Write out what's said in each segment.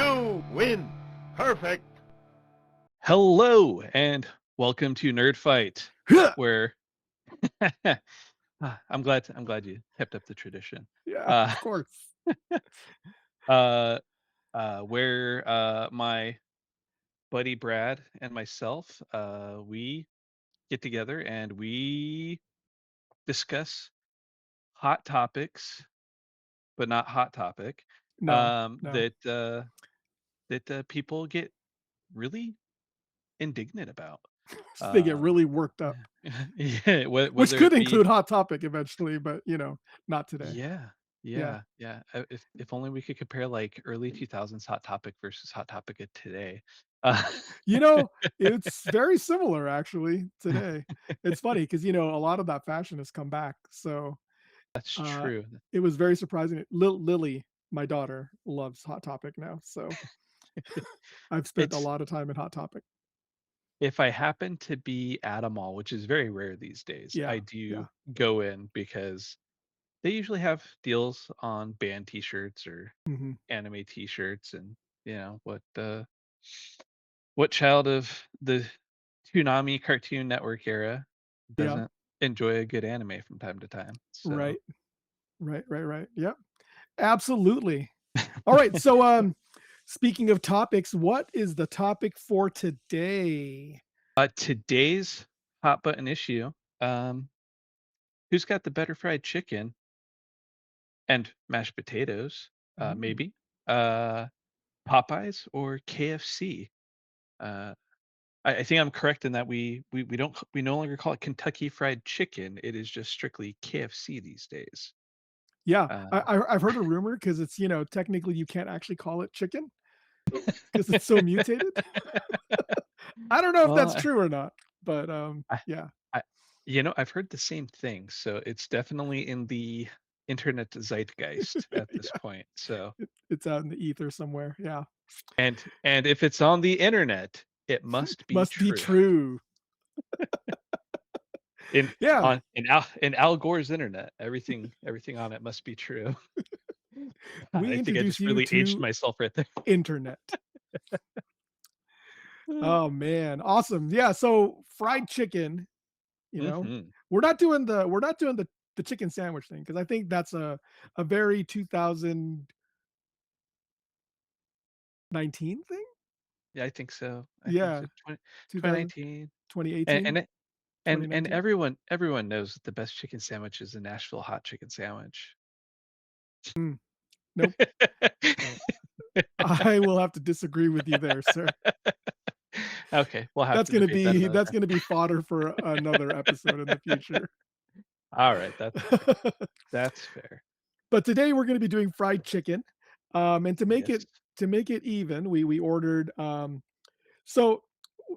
You win. Perfect. Hello and welcome to Nerd Fight, where I'm glad you kept up the tradition. Yeah, Uh, of course. uh, where my buddy Brad and myself, we get together and we discuss hot topics, but not hot topic, No, no. that people get really indignant about. They get Um, really worked up, yeah, which whether could it be. include Hot Topic eventually, but, not today. Yeah, Yeah. yeah. If only we could compare like early 2000s Hot Topic versus Hot Topic of today. Uh, You know, it's very similar actually today. It's funny because a lot of that fashion has come back, so, that's uh, true. it was very surprising. Lily, my daughter, loves Hot Topic now, so I've spent a It's lot of time in Hot Topic. if I happen to be at a mall, which is very rare these days, Yeah, I yeah. do go in because they usually have deals on band T-shirts or Mhm. anime T-shirts, and what child of the Toonami Cartoon Network era Yeah, doesn't enjoy a good anime from time to time? So right. Right. Yep, absolutely. Alright, so, speaking of topics, what is the topic for today? Today's hot button issue, um, who's got the better fried chicken and mashed potatoes? Ooh. Maybe uh, Popeyes or KFC. Uh, I think I'm correct in that we no longer call it Kentucky Fried Chicken. It is just strictly KFC these days. Yeah, I Uh, I I've heard a rumor because it's, technically you can't actually call it chicken because it's so mutated. I don't know if well, that's true or not, but, I, yeah, I I've heard the same thing, so it's definitely in the internet zeitgeist at this yeah, point. So it's out in the ether somewhere, yeah. and if it's on the internet, it must be Must be true. true. In Yeah, in Al Gore's internet, everything on it must be true. we I think I introduce just you really aged to myself right there. internet. Oh, man, awesome. Yeah, so fried chicken, you know, Mhm. we're not doing the chicken sandwich thing because I think that's a very 2019 thing? Yeah, I think so. I think Yeah, so. 2000 2019. And 2018, and it and 2019. everyone knows that the best chicken sandwich is a Nashville hot chicken sandwich. Mm, nope. I will have to disagree with you there, sir. Okay, we'll have That's to gonna debate that be another that's time. gonna be fodder for another episode in the future. All right, that's fair. That's fair. But today we're gonna be doing fried chicken, and to make Yes. it even, we ordered, so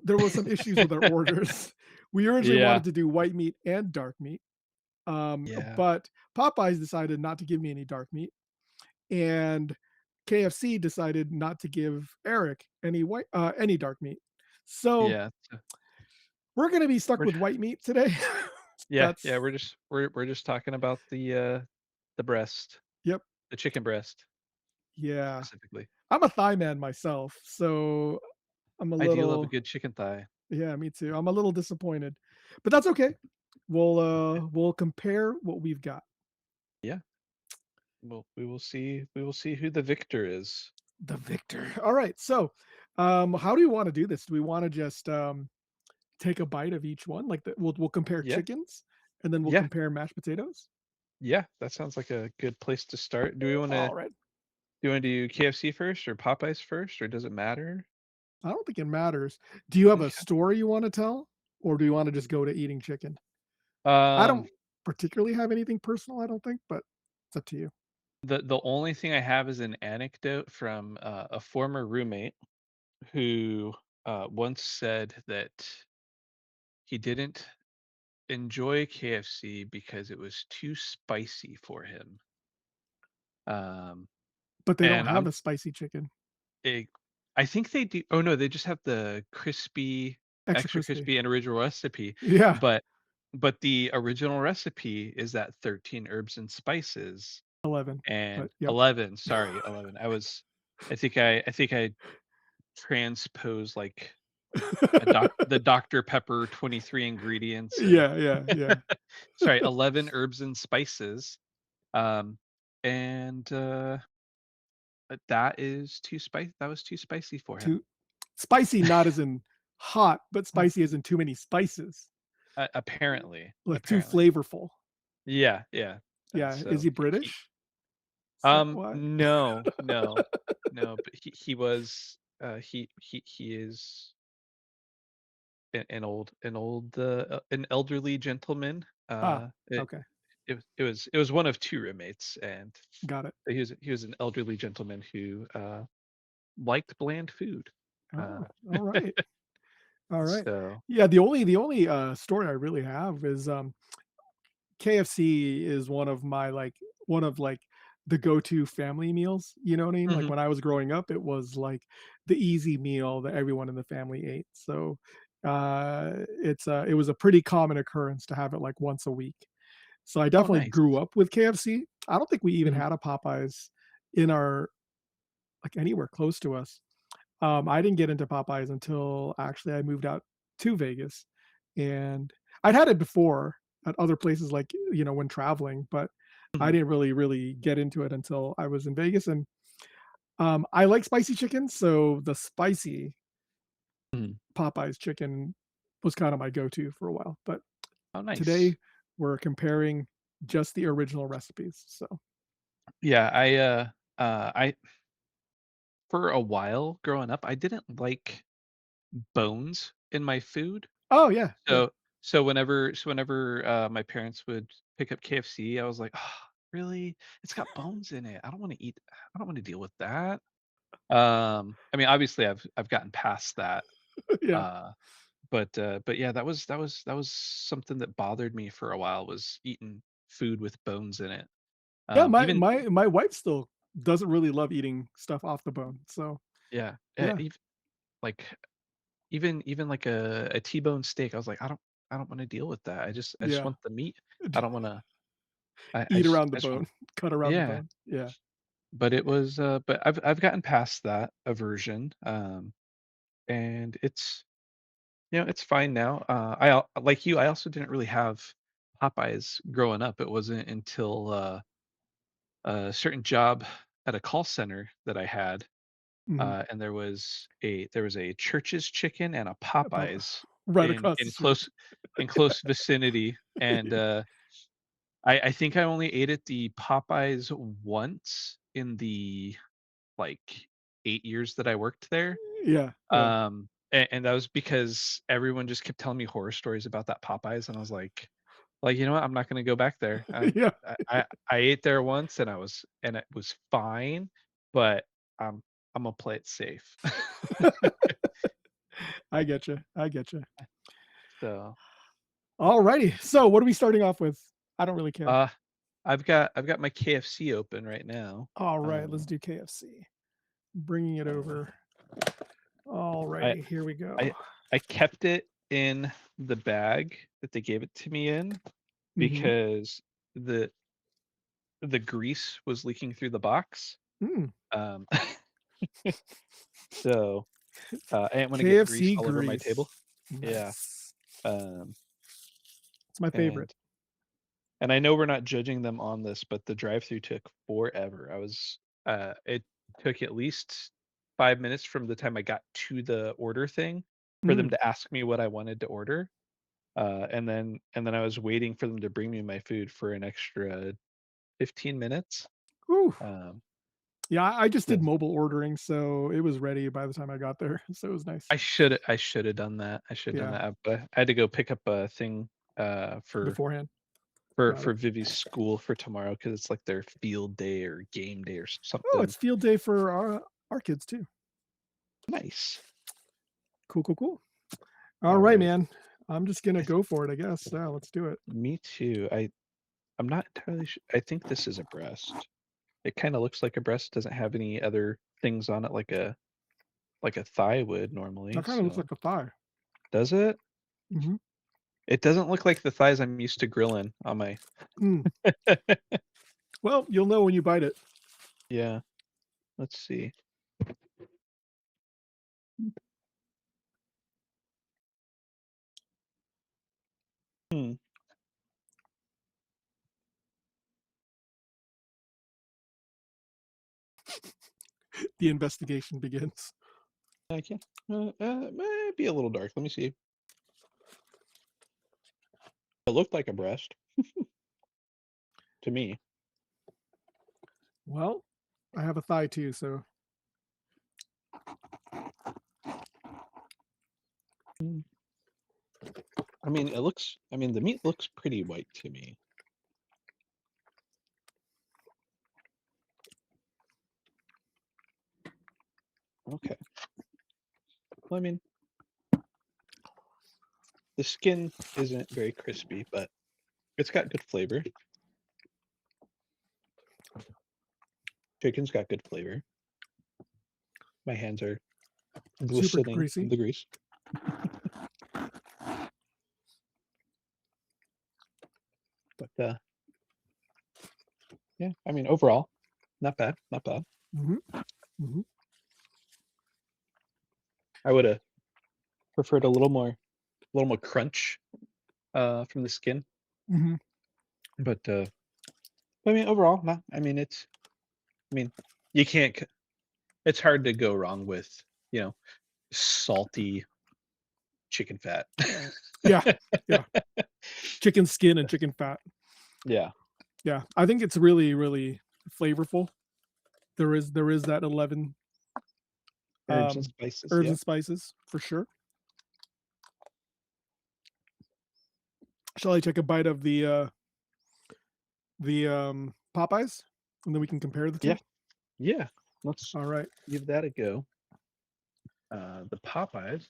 there was some issues with our orders. We originally Yeah. wanted to do white meat and dark meat, Yeah. but Popeyes decided not to give me any dark meat, and KFC decided not to give Eric any dark meat. So Yeah. So we're gonna be stuck we're with white meat today. yeah, That's we're just talking about the breast, Yep, the chicken breast yeah. specifically. I'm a thigh man myself, so I'm a I do love a little good chicken thigh. yeah, me too. I'm a little disappointed, but that's okay. We'll compare what we've got. Yeah. Well, we will see who the victor is. The victor. All right. So, how do you want to do this? Do we want to just take a bite of each one? Like we'll compare Yeah. chickens and then we'll Yeah. compare mashed potatoes. Yeah, that sounds like a good place to start. Do we want to All right. do you want to do KFC first or Popeyes first, or does it matter? I don't think it matters. Do you have a Okay. story you want to tell, or do you want to just go to eating chicken? I Um, don't particularly have anything personal. I don't think, but it's up to you. the only thing I have is an anecdote from a former roommate who once said that he didn't enjoy KFC because it was too spicy for him. Um, But they don't and have a spicy chicken. it, I think they do. Oh no, they just have the crispy, Extra extra crispy. crispy, and original recipe. Yeah, But the original recipe is that 13 herbs and spices 11. and But yep. 11. Sorry, 11. I was. I think I transpose like the Dr. Pepper 23 ingredients and Yeah, yeah, yeah. sorry, 11 herbs and spices. Um, and that was too spicy for him. Too spicy, not as in hot, but spicy as in too many spices, like too Apparently. flavorful. Yeah, yeah. And Yeah, is so he he British? Is that why? no, no, no, but he was he is an elderly gentleman. Ah, okay, It was one of two roommates, and got it. he was an elderly gentleman who liked bland food. Uh, Oh, all right, all right. so Yeah, the only, story I really have is, KFC is one of, like, the go-to family meals, you know what I mean? Like, Mhm. when I was growing up, it was, like, the easy meal that everyone in the family ate, so, it was a pretty common occurrence to have it, like, once a week. So I Oh, definitely nice. grew up with KFC. I don't think we even Mhm. had a Popeyes in our like, anywhere close to us. I didn't get into Popeyes until actually I moved out to Vegas, and I'd had it before at other places, like, when traveling, but I Mhm. didn't really get into it until I was in Vegas, and, I like spicy chicken, so the spicy Mhm. Popeyes chicken was kinda my go-to for a while, but Oh, nice. today we're comparing just the original recipes, so Yeah, I for a while growing up, I didn't like bones in my food. Oh, yeah, yeah, So whenever my parents would pick up KFC, I was like, "Oh, really? It's got bones in it. I don't want to deal with that." I mean, obviously I've gotten past that. yeah. Uh, but yeah, that was something that bothered me for a while was eating food with bones in it. Yeah, my Even my my wife still doesn't really love eating stuff off the bone, so, yeah, yeah, like even like a T-bone steak, I was like, I don't want to deal with that. I just yeah. want the meat. I don't want to. Eat around the I just want bone, cut around the yeah. bone, yeah. But it was but I've gotten past that aversion. And it's it's fine now. Like you, I also didn't really have Popeyes growing up. It wasn't until a certain job at a call center that I had, Mhm. and there was a Church's Chicken and a Pop Popeyes right across the street. in close vicinity, and I think I only ate at the Popeyes once in the like 8 years that I worked there. Yeah, yeah. And that was because everyone just kept telling me horror stories about that Popeyes, and I was like, you know what? I'm not gonna go back there. Yeah, I ate there once, and it was fine, but I'm I'm gonna play it safe. I get you. I get you. So, Alrighty, so what are we starting off with? I don't really care. uh, I've got my KFC open right now. Alright, let's do KFC. Bringing it over. I Alrighty, here we go. I I kept it in the bag that they gave it to me in Mhm. because the the grease was leaking through the box. Mm, Um, so I didn't want to get grease KFC all over my grease. table. Yeah. Nice. Um, It's my favorite. and and I know we're not judging them on this, but the drive-through took forever. It took at least 5 minutes from the time I got to the order thing for them Mm. to ask me what I wanted to order. And then I was waiting for them to bring me my food for an extra 15 minutes. Whew. Um, Yeah, I just did 'Cause mobile ordering, so it was ready by the time I got there, so it was nice. I should have done that. I should have done Yeah, that, but I had to go pick up a thing beforehand. Got for it. Vivi's school for tomorrow because it's like their field day or game day or Oh, something. it's field day for our kids too. Nice. Cool, cool, cool. All Alright, right. man. I'm just gonna I, go for it, I guess. Yeah, let's do it. me too. I'm not entirely sure. I think this is a breast. It kind of looks like a breast. Doesn't have any other things on it like a thigh would normally. That kinda looks So like a thigh. does it? Mhm. It doesn't look like the thighs I'm used to grilling on my. Mm. Well, you'll know when you bite it. Yeah. Let's see. Hmm. The investigation begins. I can't. Might be a little dark. Let me see. It looked like a breast to me. Well, I have a thigh too, so Mm. I mean, it looks. I mean, the meat looks pretty white to me. Okay. Well, I mean, the skin isn't very crispy, but it's got good flavor. Chicken's got good flavor. My hands are super glistening greasy. from the grease. But yeah, I mean, overall, not bad, not bad. Mm-hmm. Mm-hmm. I would have preferred a little more crunch from the skin. Mm-hmm. But I mean, overall, not. I mean, it's. I mean, you can't. It's hard to go wrong with you know salty chicken fat. Yeah. Yeah. Chicken skin and chicken fat. Yeah. Yeah. I think it's really, really flavorful. There is that 11 Herbs and spices. herbs Yeah. and spices for sure. Shall I take a bite of the Popeyes, and then we can compare the two? Yeah. Yeah. Let's All right. give that a go. The Popeyes,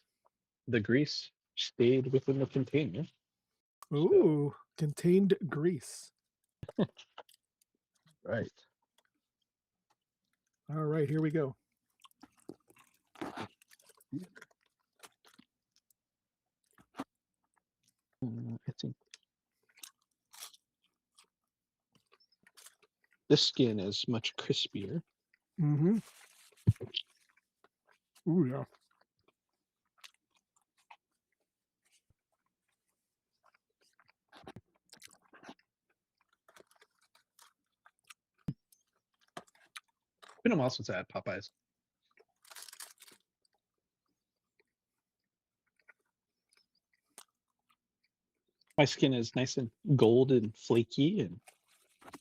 the grease stayed within the container. So Ooh, contained grease. right. All right, here we go. I think this skin is much crispier. Mm-hmm. Ooh, yeah. It's been a while since I had Popeyes. My skin is nice and gold and flaky and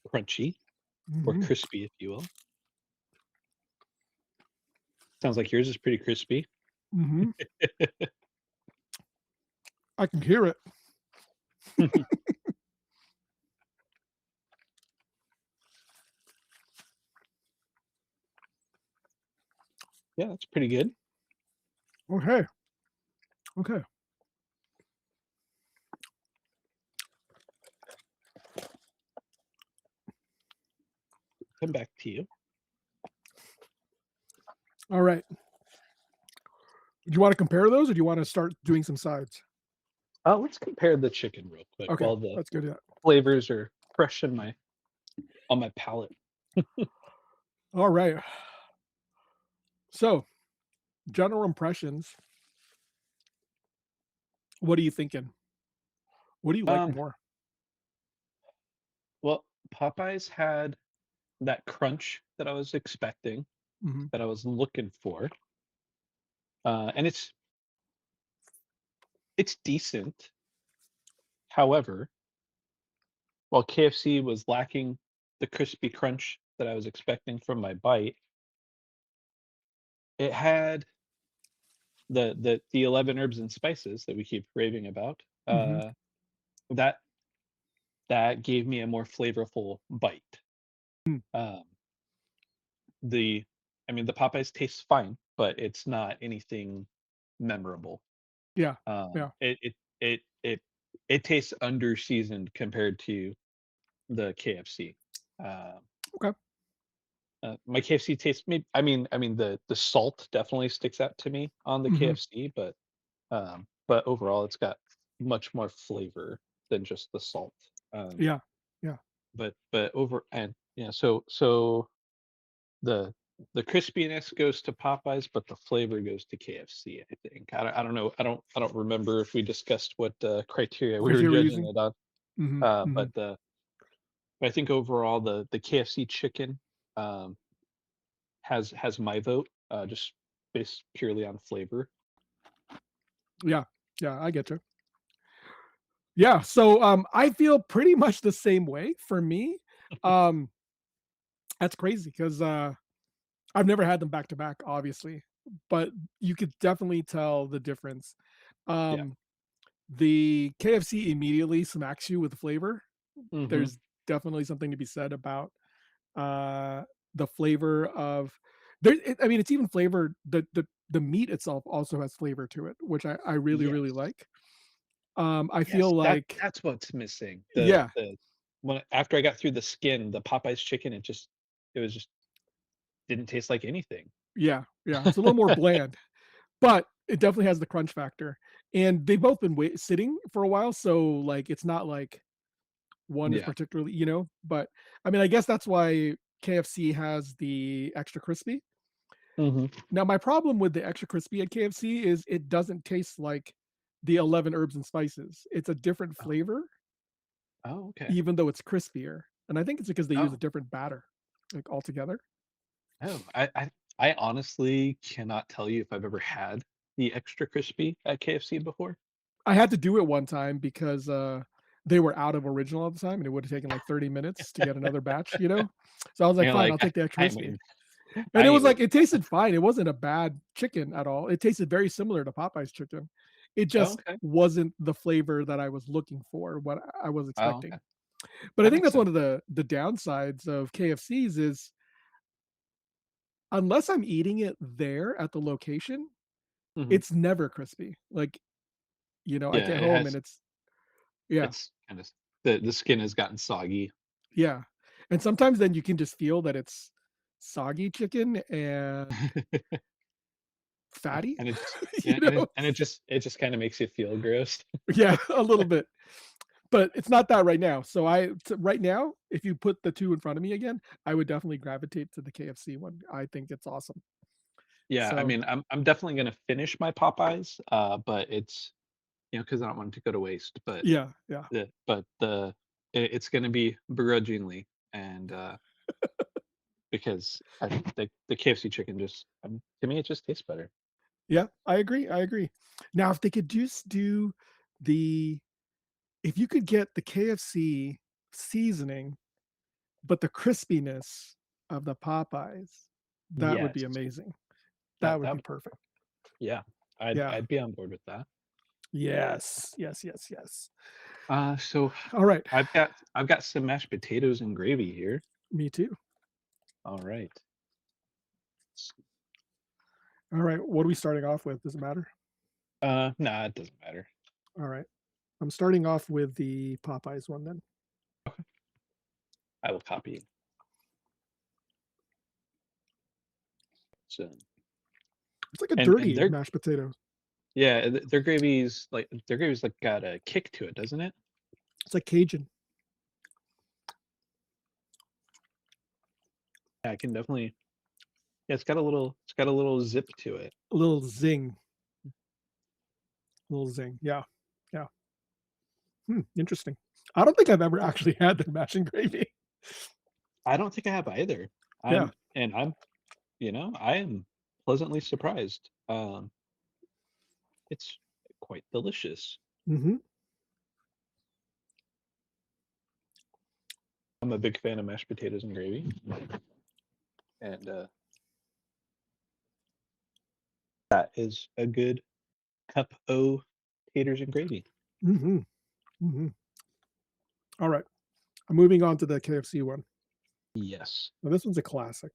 crunchy, or Mm-hmm. crispy, if you will. Sounds like yours is pretty crispy. Mm-hmm. I can hear it. Yeah, that's pretty good. Okay. Okay. Come back to you. All right. Do you want to compare those, or do you want to start doing some sides? Let's compare the chicken real quick Okay, while the let's go do that. flavors are fresh in on my palate. All right. So, general impressions. What are you thinking? What do you like Um, more? well, Popeyes had that crunch that I was expecting, Mm-hmm. that I was looking for, and it's decent. However, while KFC was lacking the crispy crunch that I was expecting from my bite, it had the 11 herbs and spices that we keep raving about. Mm-hmm. That that gave me a more flavorful bite. Mm. Um, the I mean, the Popeyes tastes fine, but it's not anything memorable. Yeah. Yeah. It it tastes under seasoned compared to the KFC. Uh, Okay. my KFC tastes maybe I mean the salt definitely sticks out to me on the Mm-hmm. KFC, but overall it's got much more flavor than just the salt. Um, Yeah. Yeah. but over and yeah, so the the crispiness goes to Popeyes, but the flavor goes to KFC. I think. I don't know. I don't remember if we discussed what criteria we were Criteria we're judging using. it on. Hmm, hmm. But I think overall the KFC chicken um, has my vote. Just based purely on flavor. Yeah, yeah, I get you. Yeah, so I feel pretty much the same way. For me, um, that's crazy because I've never had them back to back, obviously, but you could definitely tell the difference. Yeah. Um, the KFC immediately smacks you with flavor. Hmm. There's definitely something to be said about uh, the flavor of there. I mean, it's even flavored. The meat itself also has flavor to it, which I really really Yes. like. I Yes. feel like That's what's missing. yeah, The when after I got through the skin, the Popeyes chicken, it was just didn't taste like anything. yeah, yeah. It's a little more bland, but it definitely has the crunch factor. And they've both been sitting for a while, so like it's not like one is Yeah. particularly, but I mean, I guess that's why KFC has the extra crispy. Hmm. Now, my problem with the extra crispy at KFC is it doesn't taste like the 11 herbs and spices. It's a different Oh, flavor, oh, okay. even though it's crispier. And I think it's because they use a Oh, different batter, like altogether. oh. I honestly cannot tell you if I've ever had the extra crispy at KFC before. I had to do it one time because they were out of original at the time and it would have taken like 30 minutes to get another batch. So I was like, And fine, like I'll take the extra I ain't crispy. waiting. And I it ain't was like waiting it for that. tasted fine. It wasn't a bad chicken at all. It tasted very similar to Popeye's chicken. It Oh, just okay. wasn't the flavor that I was looking for, what I was Oh, okay. expecting. But I That think makes that's one sense. of the downsides of KFC's is unless I'm eating it there at the location, Hmm. it's never crispy. Like, I Yeah, get it home and has. yeah, It's kind of the skin has gotten soggy. yeah. And sometimes then you can just feel that it's soggy chicken and fatty, And it just you know? it just kind of makes you feel gross. Yeah, a little bit. But it's not that right now. So right now, if you put the 2 in front of me again, I would definitely gravitate to the KFC one. I think it's awesome. Yeah, I So, mean, I'm definitely gonna finish my Popeyes, but it's because I don't want it to go to waste. yeah, yeah. It's gonna be begrudgingly, and because I think the KFC chicken just to me it just tastes better. Yeah, I agree, I agree. Now if they could just do the if you could get the KFC seasoning, but the crispiness of the Popeyes, that would Yes, be amazing. That that would that be would- perfect. yeah, Yeah. I'd be on board with that. Yes. Yes, yes, yes. So All right. I've got some mashed potatoes and gravy here. Me too. All right. All right, what are we starting off with? Does it matter? Nah, it doesn't matter. All right. I'm starting off with the Popeyes one then. I will copy. So It's like a and dirty mashed potato. their gravy's like got a kick to it, doesn't it? It's like Cajun, Yeah, I can definitely. Yeah, it's got a little zip to it. a little zing, a little zing. Yeah, yeah. Interesting. I don't think I've ever actually had the mash and gravy. I don't think I have either. Yeah. I'm I am pleasantly surprised. It's quite delicious. Mhm. I'm a big fan of mashed potatoes and gravy, and that is a good cup o taters and gravy. Mhm. Mhm. All right. I'm moving on to the KFC one. Yes, Now this one's a classic.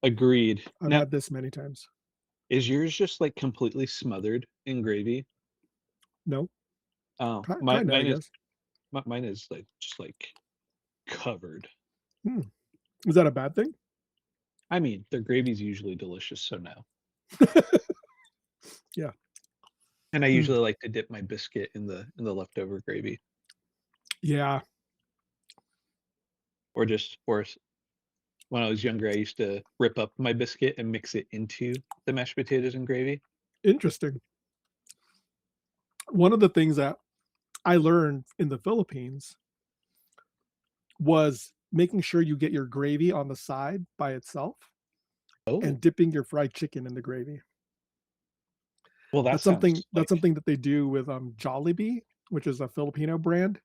agreed. I've Now, had this many times. is yours just like completely smothered in gravy? No, Oh, kinda, I guess. mine is like just like covered. Hmm. Is that a bad thing? I mean, their gravy's usually delicious, so no. Yeah. And I Hmm. usually like to dip my biscuit in the leftover gravy, Yeah. or just or s- when I was younger, I used to rip up my biscuit and mix it into the mashed potatoes and gravy. Interesting. One of the things that I learned in the Philippines was making sure you get your gravy on the side by itself Oh, and dipping your fried chicken in the gravy. well, that That's something sounds like that they do with Jollibee, which is a Filipino brand.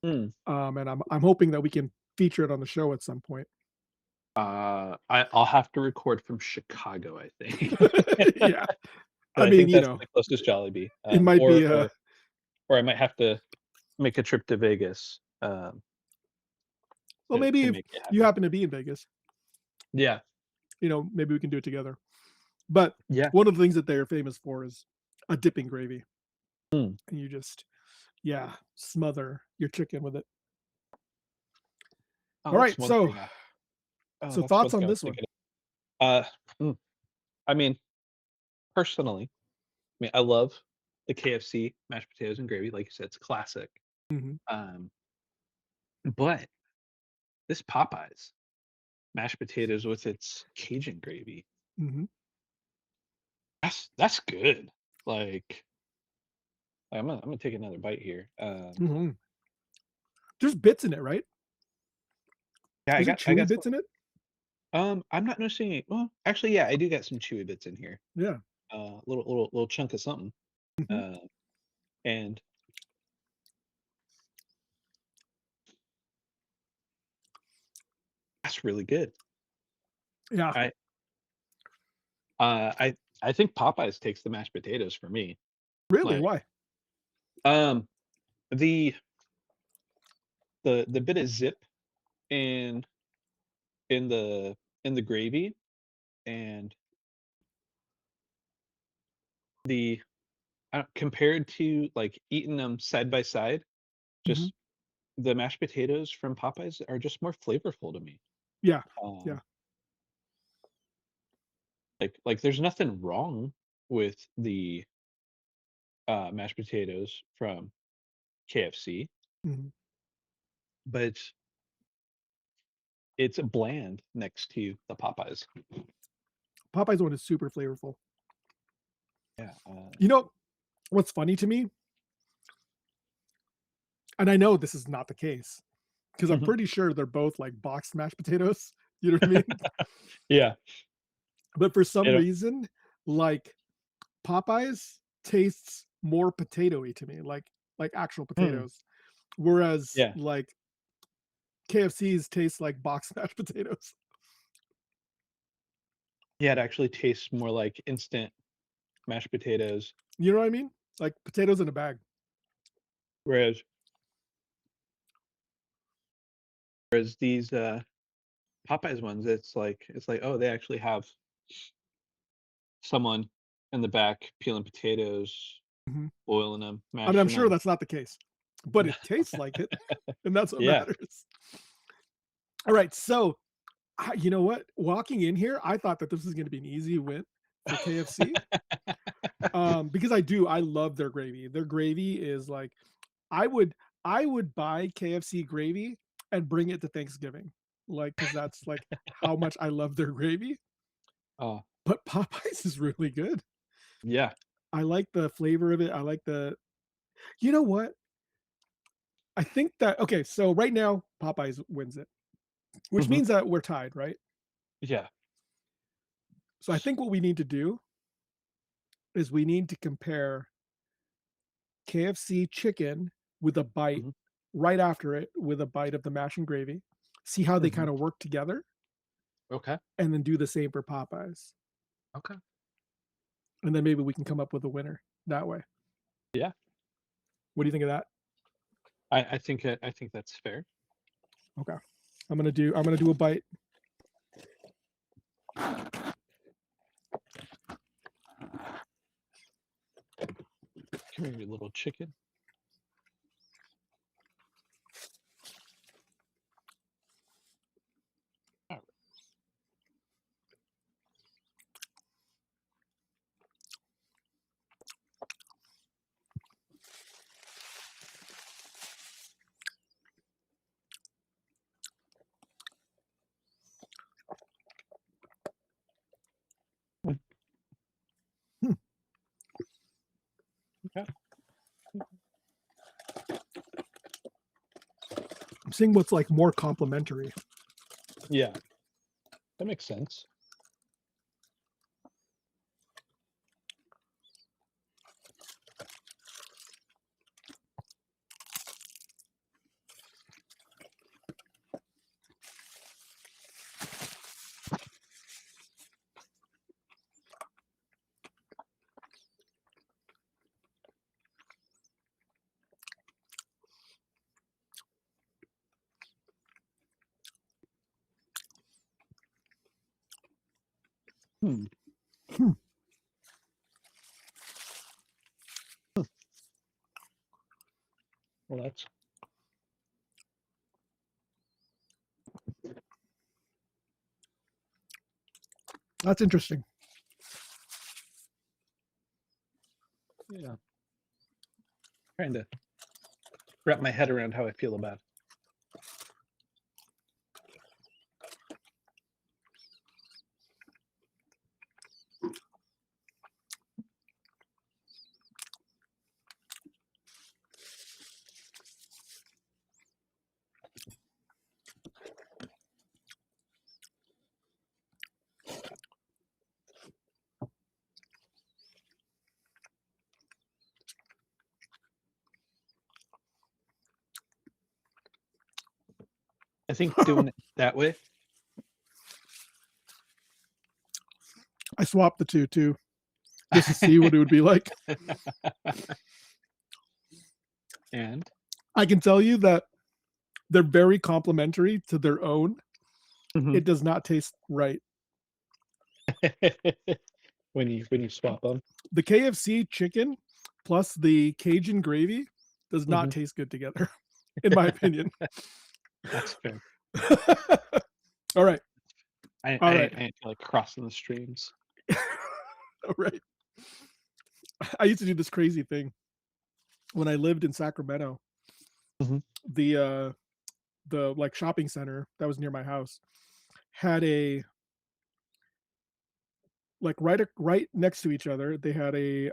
hmm. And I'm hoping that we can feature it on the show at some point. I'll have to record from Chicago, I think. Yeah. But I I mean, think that's the closest Jollibee. it might be a Or I might have to make a trip to Vegas well, maybe to if make it you happen. happen to be in Vegas, Yeah, maybe we can do it together. But yeah. one of the things that they are famous for is a dipping gravy. Hmm. And you just, yeah, smother your chicken with it. Oh, All that's right. one So, thing. That's one thoughts thing on I was this one? thinking of. I mean, personally, I mean, I love the KFC mashed potatoes and gravy. Like you said, it's classic. Hmm. Um, but this Popeyes mashed potatoes with its Cajun gravy, Hmm. that's good. Like, I'm gonna take another bite here. Hmm. There's bits in it, right? Yeah, Is it I chewy got some. bits in it? I'm not noticing it. Well, actually, yeah, I do got some chewy bits in here. Yeah. Little chunk of something. Hmm. Uh, and that's really good. Yeah. I uh I I think Popeyes takes the mashed potatoes for me. Really? Like, Why? um, the the bit of zip in in the in the gravy and the compared to like eating them side by side, Hmm. just the mashed potatoes from Popeyes are just more flavorful to me. Yeah. Um, Yeah. like there's nothing wrong with the mashed potatoes from KFC, Hmm. but it's bland next to the Popeyes. Popeye's one is super flavorful. Yeah. You know what's funny to me? And I know this is not the case because I'm Mhm. pretty sure they're both like boxed mashed potatoes. You know what I mean? Yeah. But for some It, reason, like Popeyes tastes more potatoy to me, like actual mm, potatoes, whereas yeah. like KFC's taste like boxed mashed potatoes. Yeah. It actually tastes more like instant mashed potatoes, You know what I mean? Like potatoes in a bag. whereas these Popeyes ones, it's like oh they actually have someone in the back peeling potatoes, Mhm. boiling them, I mean, I'm mashing sure them. that's not the case, but it tastes like it, and that's what Yeah. matters. All right, so you know what? Walking in here, I thought that this was going to be an easy win for KFC, because I love their gravy. Their gravy is like I would I would buy KFC gravy and bring it to Thanksgiving, like because that's like how much I love their gravy. Oh But Popeyes is really good. yeah. I like the flavor of it. I like the. You know what? I think that okay. So right now, Popeyes wins it, which Hmm. means that we're tied, right? Yeah. So I think what we need to do is we need to compare KFC chicken with a bite Hmm. right after it with a bite of the mash and gravy, see how they Hmm. kind of work together, Okay. and then do the same for Popeyes. Okay. And then maybe we can come up with a winner that way. Yeah. What do you think of that? I think that's fair. Okay. I'm gonna do a bite. Come here, you little chicken. All Yeah. I'm seeing what's like more complimentary. Yeah, that makes sense. Hmm. Hmm. Well, that's That's interesting. yeah. Trying to wrap my head around how I feel about it. I think doing it that way. I swapped the two too, just to see what it would be like. And I can tell you that they're very complimentary to their own. Mhm. It does not taste right. when you swap them. The KFC chicken plus the Cajun gravy does not Mhm. taste good together, in my opinion. That's fair. All right. I All I, right. I ain't like crossing the streams. All right. I used to do this crazy thing when I lived in Sacramento. Mhm. The like shopping center that was near my house had a like right next to each other. They had a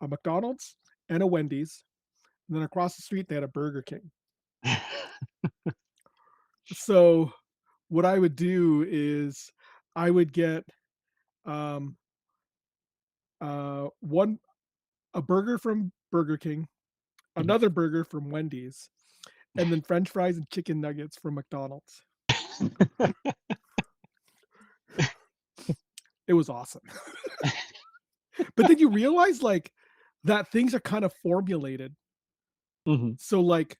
McDonald's and a Wendy's, and then across the street they had a Burger King. So what I would do is I would get um one a burger from Burger King, Mhm. another burger from Wendy's, and then French fries and chicken nuggets from McDonald's. It was awesome. But then you realize like that things are kind of formulated. Mhm. So like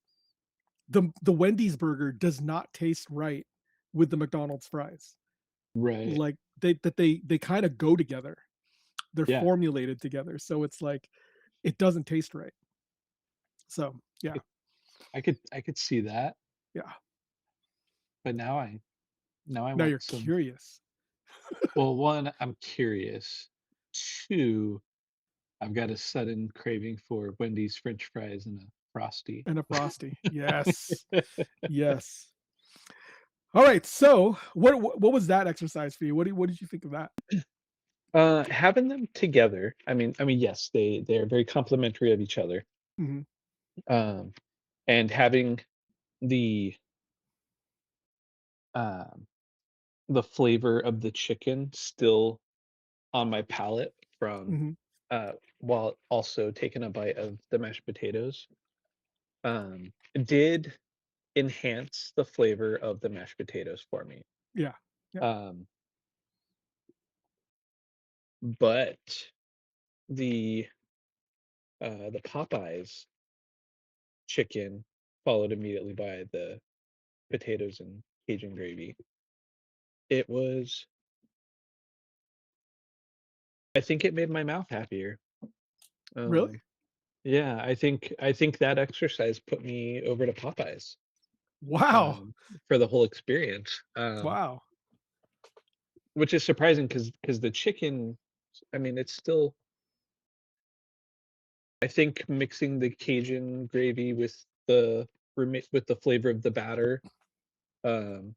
the Wendy's burger does not taste right with the McDonald's fries. Right. Like they kind of go together. They're Yeah. formulated together. So it's like it doesn't taste right. So yeah, I could see that, yeah. but now I Now want you're some. curious. Well, one, I'm curious. Two, I've got a sudden craving for Wendy's French fries and a frosty. And a frosty. Yes. Yes. All right. So what was that exercise for you? What did you think of that? Having them together, I mean, yes, they're very complementary of each other. Mhm. Um, and having the um the flavor of the chicken still on my palate from Mhm. uh while also taking a bite of the mashed potatoes did enhance the flavor of the mashed potatoes for me. Yeah. Yeah. Um, but the the Popeyes chicken followed immediately by the potatoes and Cajun gravy. It was, I think it made my mouth happier. Really? Um, yeah, I think that exercise put me over to Popeyes Wow. um, for the whole experience, Wow. which is surprising because the chicken, I mean, it's still. I think mixing the Cajun gravy with with the flavor of the batter um,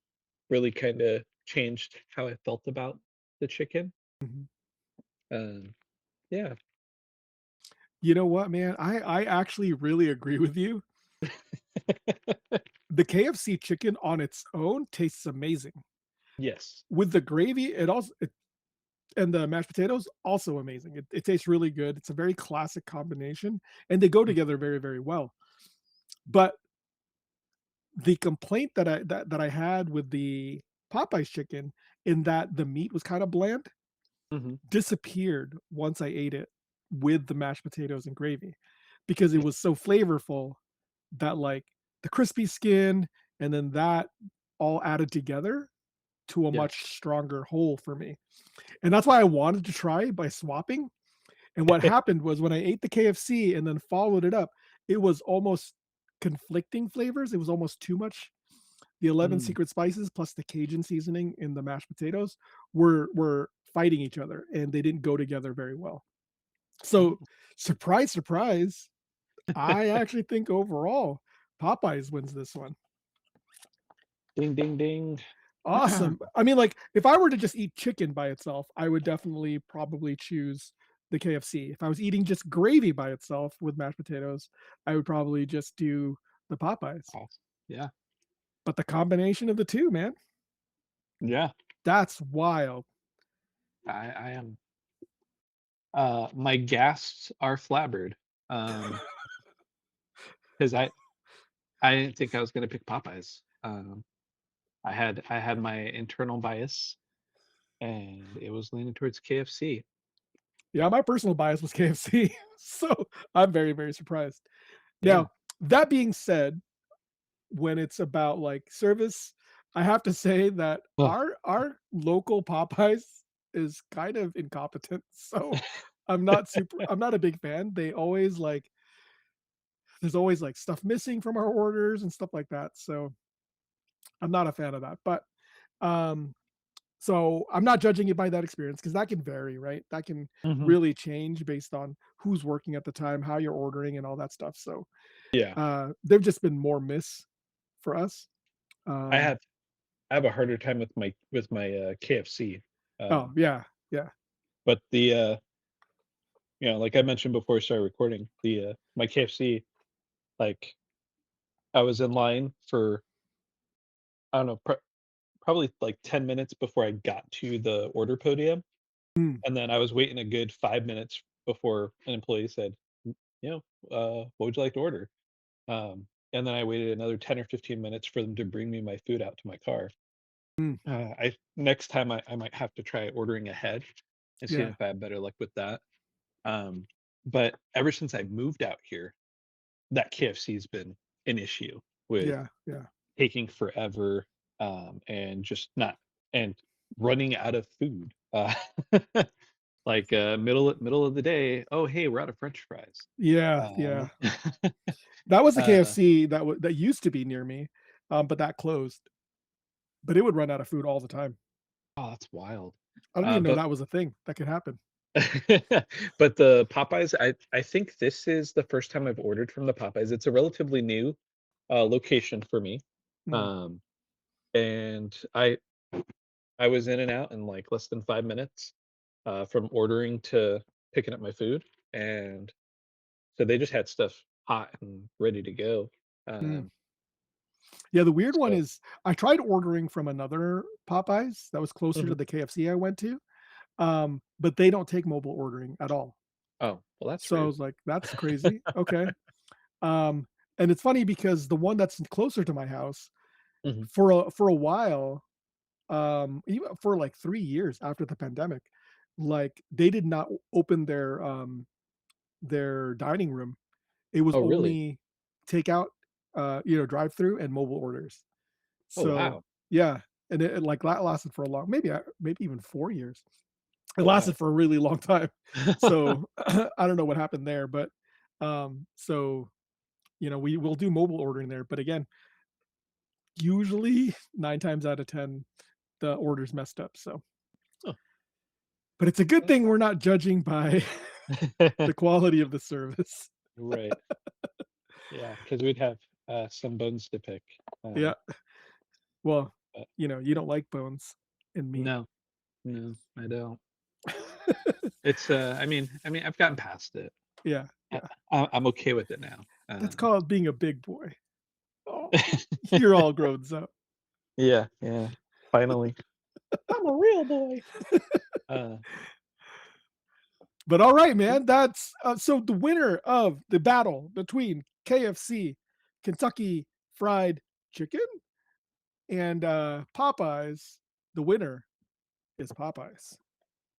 really kind of changed how I felt about the chicken. Mhm. Um, yeah, You know what, man? I actually really agree with you. The KFC chicken on its own tastes amazing. Yes. With the gravy, and the mashed potatoes, also amazing. It tastes really good. It's a very classic combination, and they go Mm, together very, very well. But the complaint that I had with the Popeyes chicken, in that the meat was kinda bland, mhm. disappeared once I ate it with the mashed potatoes and gravy, because it Yeah, was so flavorful that, like, the crispy skin and then that all added together to a yeah. much stronger whole for me. And that's why I wanted to try by swapping. And what happened was, when I ate the KFC and then followed it up, it was almost conflicting flavors. It was almost too much. The 11 Mm, secret spices plus the Cajun seasoning in the mashed potatoes were fighting each other, and they didn't go together very well. So, oh. surprise, surprise, I actually think overall Popeyes wins this one. Ding, ding, ding. Awesome. I mean, like, if I were to just eat chicken by itself, I would definitely probably choose the KFC. If I was eating just gravy by itself with mashed potatoes, I would probably just do the Popeyes. Awesome. Yeah. But the combination of the 2, man, Yeah. that's wild. I am. My guests are flabbered. Um, because I didn't think I was gonna pick Popeyes. I had my internal bias, and it was leaning towards KFC. Yeah, my personal bias was KFC, so I'm very, very surprised. Yeah. Now, that being said, when it's about, like, service, I have to say that Ugh. our local Popeyes is kind of incompetent, so I'm not a big fan. They always, like, there's always, like, stuff missing from our orders and stuff like that, so I'm not a fan of that. But, um, so I'm not judging it by that experience, because that can vary, right? That can Mhm. really change based on who's working at the time, how you're ordering, and all that stuff. So, Yeah. they've just been more miss for us. I Um have I have a harder time with my, KFC. Oh, Um, yeah, yeah, but like I mentioned before we started recording, my KFC, like, I was in line for, I don't know, probably, like, 10 minutes before I got to the order podium, mm, and then I was waiting a good 5 minutes before an employee said, you know, what would you like to order?" And then I waited another 10 or 15 minutes for them to bring me my food out to my car. mm, I Next time I might have to try ordering ahead and seeing yeah, if I have better luck with that. Um, but ever since I moved out here, that KFC's been an issue with yeah, yeah, taking forever, and just not and running out of food. Like, middle of the day, "Oh, hey, we're out of French fries." yeah, Um, yeah. That was the uh, KFC that used to be near me, but that closed. But it would run out of food all the time. oh, that's wild. I didn't even know But that was a thing that could happen. but the Popeyes, I think this is the first time I've ordered from the Popeyes. It's a relatively new, location for me, Mm, um, and I was in and out in, like, less than 5 minutes, from ordering to picking up my food, and so they just had stuff hot and ready to go. mm. Um, Yeah, the weird one so is I tried ordering from another Popeyes that was closer to Mhm. the KFC I went to, but they don't take mobile ordering at all. Oh, well, that's So I rude. was like, "That's crazy, okay." Um, and it's funny because the one that's closer to my house, Mhm. for a while, even for like 3 years after the pandemic, like, they did not open their dining room. It was Oh, really? only takeout, drive-through and mobile orders. Oh, So, wow. yeah, and like, that lasted for a long, maybe even 4 years. It Oh, wow. lasted for a really long time. So, I don't know what happened there, but, so, we will do mobile ordering there, but again, usually 9 times out of 10, the order's messed up, so, Huh. but it's a good Well, thing we're not judging by the quality of the service. right. Yeah, because 'cause we'd have, some bones to pick. Yeah, well, But you don't like bones and meat. no, no, I don't. It's, I mean, I've gotten past it. Yeah. I, Yeah. I'm okay with it now. That's called being a big boy. Oh, you're all grown up. Yeah, yeah. Finally, I'm a real boy. Uh, But all right, man. That's so the winner of the battle between KFC, Kentucky Fried Chicken, and Popeyes. The winner is Popeyes.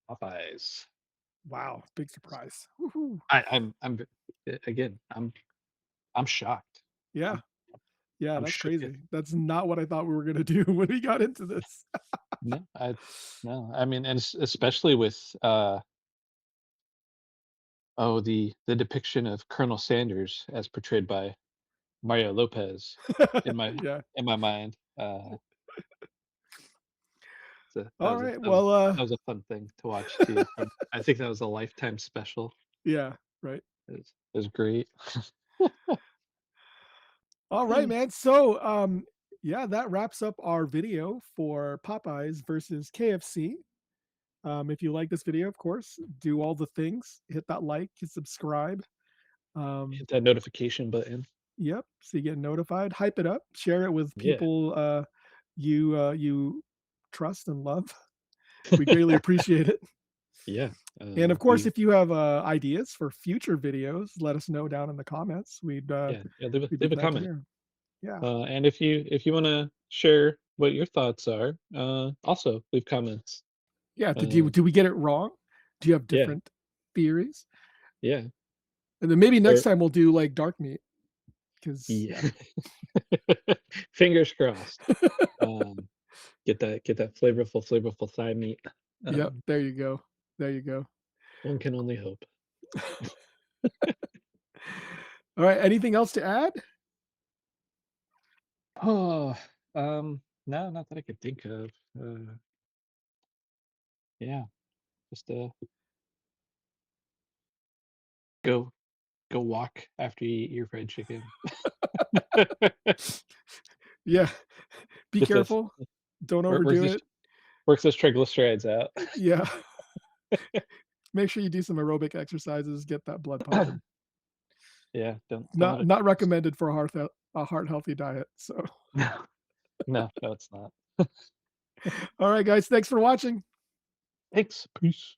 Popeyes. Wow, big surprise. Woohoo. Again, I'm shocked. Yeah, I'm yeah, I'm that's shooketh. crazy. That's not what I thought we were gonna do when we got into this. No, no. I mean, and especially with the depiction of Colonel Sanders as portrayed by Mario Lopez in my Yeah. in my mind. So All right. Well, that was a fun thing to watch too. From I think that was a Lifetime special. yeah, right. It was great. All right, man. So, yeah, that wraps up our video for Popeyes versus KFC. If you like this video, of course, do all the things. Hit that like, hit subscribe. Um, Hit that notification button. yep, so you get notified. Hype it up. Share it with Yeah. people you trust and love. We greatly appreciate it. Yeah. And of course, We if you have ideas for future videos, let us know down in the comments. yeah, We'd be leave a glad to comment. hear. Yeah. And if you want to share what your thoughts are, also leave comments. Yeah. Uh, Did we get it wrong? Do you have yeah, different theories? yeah, And then maybe next or time we'll do like dark meat. Because yeah. yeah. Fingers crossed. Um, get that flavorful thigh meat. Yep. Um, There you go. There you go. one can only hope. All right. Anything else to add? Oh, no, not that I could think of. Yeah, just go go walk after you eat your fried chicken. Yeah. Be Get this careful. Don't work, overdo it. works those triglycerides out. Yeah. Make sure you do some aerobic exercises. Get that blood pumping. Yeah, don't let Not it. not recommended for a heart healthy diet. So, No, no, it's not. all right, guys. Thanks for watching. Thanks. Peace.